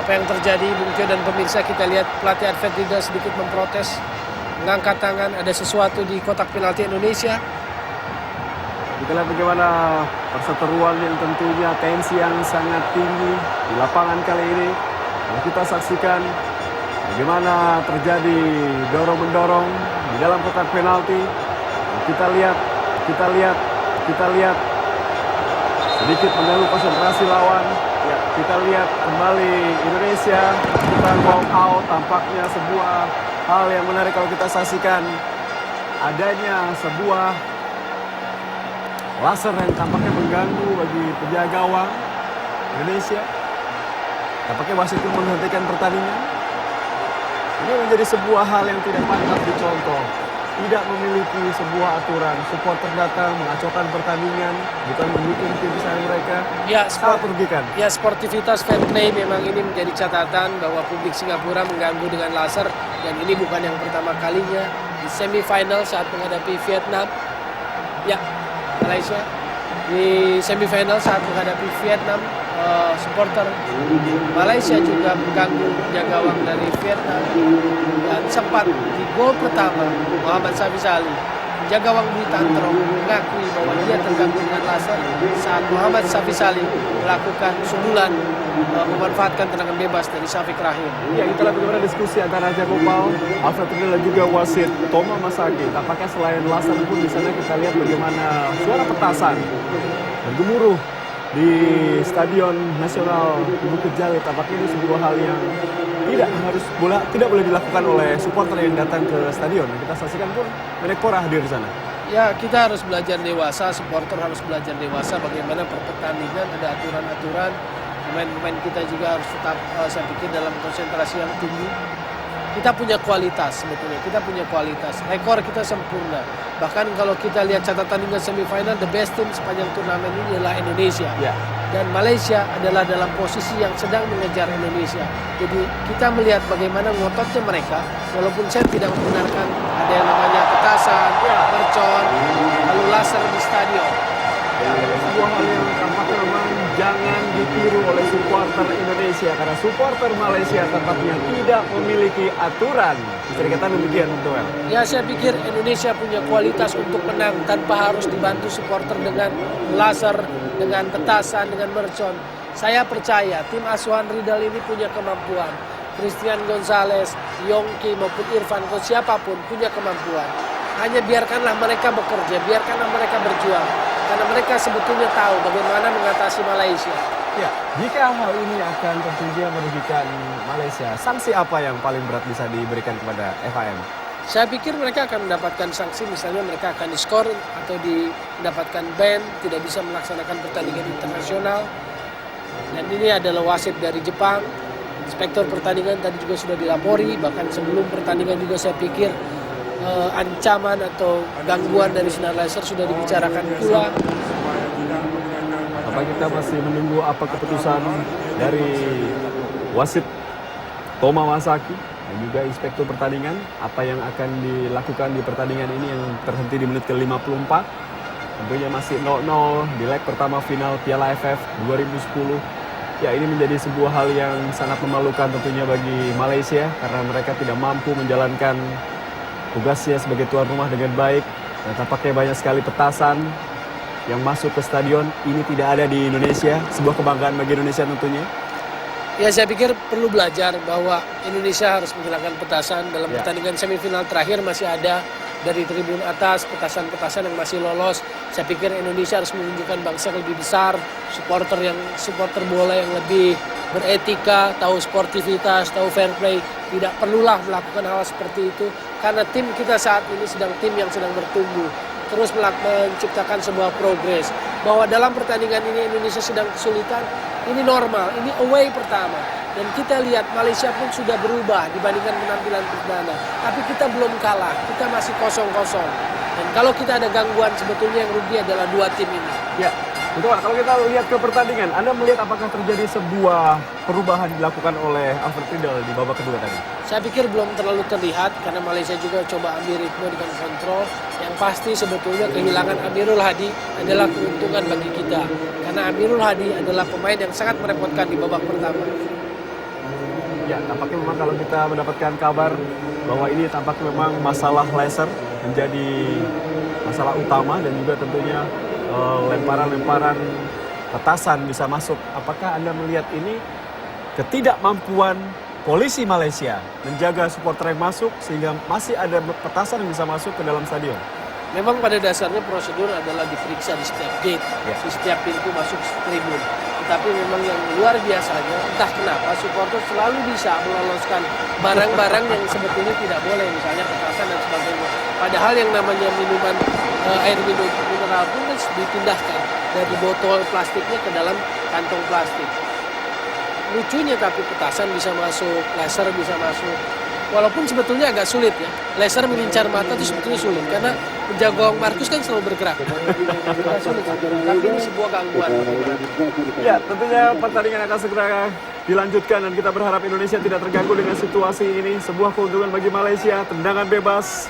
Apa yang terjadi, Bungkyo dan pemirsa, kita lihat pelatih Advent Riedel sedikit memprotes, mengangkat tangan, ada sesuatu di kotak penalti Indonesia. Kita lihat bagaimana perseteruan yang tentunya tensi yang sangat tinggi di lapangan kali ini. Kalau kita saksikan bagaimana terjadi dorong-mendorong di dalam kotak penalti. Kita lihat sedikit mengganggu konsentrasi lawan. Ya, kita lihat kembali Indonesia kita walk out, tampaknya sebuah hal yang menarik kalau kita saksikan adanya sebuah laser yang tampaknya mengganggu bagi penjaga gawang Indonesia. Tampaknya wasit pun menghentikan pertandingan. Ini menjadi sebuah hal yang tidak pantas dicontoh. Tidak memiliki sebuah aturan. Supporter datang mengacaukan pertandingan, bukan mendukung tim besar mereka. Ya, sangat merugikan. Ya, sportivitas fair play memang ini menjadi catatan bahwa publik Singapura mengganggu dengan laser, dan ini bukan yang pertama kalinya di semifinal saat menghadapi Vietnam. Ya, Malaysia di semifinal saat menghadapi Vietnam, supporter Malaysia juga mengganggu penjaga gawang dari Vietnam, dan sempat di gol pertama Muhammad Safis Ali, penjaga gawang Budi Tantrong, mengakui bahwa dia terganggu dengan laser saat Muhammad Safis Ali melakukan sundulan memanfaatkan tendangan bebas dari Syafiq Rahim. Ya, kita lihat bagaimana diskusi antara Raja Gopal, Alfred Riedel dan juga wasit Toma Masaki. Tampaknya selain laser pun di sana kita lihat bagaimana suara petasan bergemuruh di Stadion Nasional Bukit Jalil. Tampaknya ini sebuah hal yang tidak boleh dilakukan oleh supporter yang datang ke stadion. Kita saksikan pun Menpora hadir di sana. Ya, kita harus belajar dewasa, supporter harus belajar dewasa bagaimana pertandingan, ada aturan-aturan. Pemain-pemain kita juga harus tetap, saya pikir, dalam konsentrasi yang tinggi. Kita punya kualitas sebetulnya, kita punya kualitas. Rekor kita sempurna. Bahkan kalau kita lihat catatan hingga semifinal, the best team sepanjang turnamen ini adalah Indonesia. Ya. Dan Malaysia adalah dalam posisi yang sedang mengejar Indonesia. Jadi kita melihat bagaimana ngototnya mereka, walaupun saya tidak membenarkan ada yang namanya petasan, mercon, lalu laser di stadion. Ya, sebuah hal yang tampaknya memang jangan ditiru oleh supporter Indonesia, karena supporter Malaysia tampaknya tidak memiliki aturan. Bisa dikatakan demikian, Tuel. Ya, saya pikir Indonesia punya kualitas untuk menang tanpa harus dibantu supporter dengan laser, dengan petasan, dengan mercon. Saya percaya tim asuhan Riedel ini punya kemampuan. Christian Gonzalez, Yongki maupun Irfan, siapapun punya kemampuan. Hanya biarkanlah mereka bekerja, biarkanlah mereka berjuang. Karena mereka sebetulnya tahu bagaimana mengatasi Malaysia. Ya, jika hal ini akan tentunya merugikan Malaysia, sanksi apa yang paling berat bisa diberikan kepada FIM? Saya pikir mereka akan mendapatkan sanksi, misalnya mereka akan diskor atau mendapatkan ban, tidak bisa melaksanakan pertandingan internasional. Dan ini adalah wasit dari Jepang, inspektor pertandingan tadi juga sudah dilapori, bahkan sebelum pertandingan juga saya pikir ancaman atau gangguan dari sinar laser sudah dibicarakan pula. Apa kita masih menunggu apa keputusan dari wasit Toma Masaki dan juga inspektur pertandingan, apa yang akan dilakukan di pertandingan ini yang terhenti di menit ke-54. Tentunya masih 0-0 di leg pertama final Piala AFF 2010. Ya, ini menjadi sebuah hal yang sangat memalukan tentunya bagi Malaysia, karena mereka tidak mampu menjalankan tugasnya sebagai tuan rumah dengan baik. Dan tampaknya banyak sekali petasan yang masuk ke stadion. Ini tidak ada di Indonesia, sebuah kebanggaan bagi Indonesia tentunya. Ya, saya pikir perlu belajar bahwa Indonesia harus menghilangkan petasan. Dalam pertandingan semifinal terakhir masih ada dari tribun atas petasan-petasan yang masih lolos. Saya pikir Indonesia harus menunjukkan bangsa yang lebih besar, supporter bola yang lebih beretika, tahu sportivitas, tahu fair play. Tidak perlulah melakukan hal seperti itu, karena tim kita saat ini tim yang sedang bertumbuh, terus menciptakan sebuah progres. Bahwa dalam pertandingan ini Indonesia sedang kesulitan, ini normal, ini away pertama. Dan kita lihat Malaysia pun sudah berubah dibandingkan penampilan perdana. Tapi kita belum kalah, kita masih 0-0. Dan kalau kita ada gangguan, sebetulnya yang rugi adalah dua tim ini. Ya, betul. Kalau kita lihat ke pertandingan, Anda melihat apakah terjadi sebuah perubahan dilakukan oleh Alfred Riedel di babak kedua tadi? Saya pikir belum terlalu terlihat, karena Malaysia juga coba ambil ritme dengan kontrol. Yang pasti sebetulnya kehilangan Amirul Hadi adalah keuntungan bagi kita. Karena Amirul Hadi adalah pemain yang sangat merepotkan di babak pertama. Ya, tampaknya memang kalau kita mendapatkan kabar bahwa ini tampaknya memang masalah laser menjadi masalah utama dan juga tentunya lemparan-lemparan petasan bisa masuk. Apakah Anda melihat ini ketidakmampuan polisi Malaysia menjaga supporter yang masuk sehingga masih ada petasan yang bisa masuk ke dalam stadion? Memang pada dasarnya prosedur adalah diperiksa di setiap gate, di setiap pintu masuk tribun. Tetapi memang yang luar biasanya, entah kenapa supporter selalu bisa meloloskan barang-barang yang sebetulnya tidak boleh, misalnya petasan dan sebagainya. Padahal yang namanya minuman air minum mineral pun kan dipindahkan dari botol plastiknya ke dalam kantong plastik. Lucunya tapi petasan bisa masuk, laser bisa masuk. Walaupun sebetulnya agak sulit ya. Laser mengincar mata itu sebetulnya sulit karena penjaga gawang Markus kan selalu bergerak. Agak sulit. Tapi ini sebuah gangguan. Ya, tentunya pertandingan akan segera dilanjutkan dan kita berharap Indonesia tidak terganggu dengan situasi ini. Sebuah keuntungan bagi Malaysia, tendangan bebas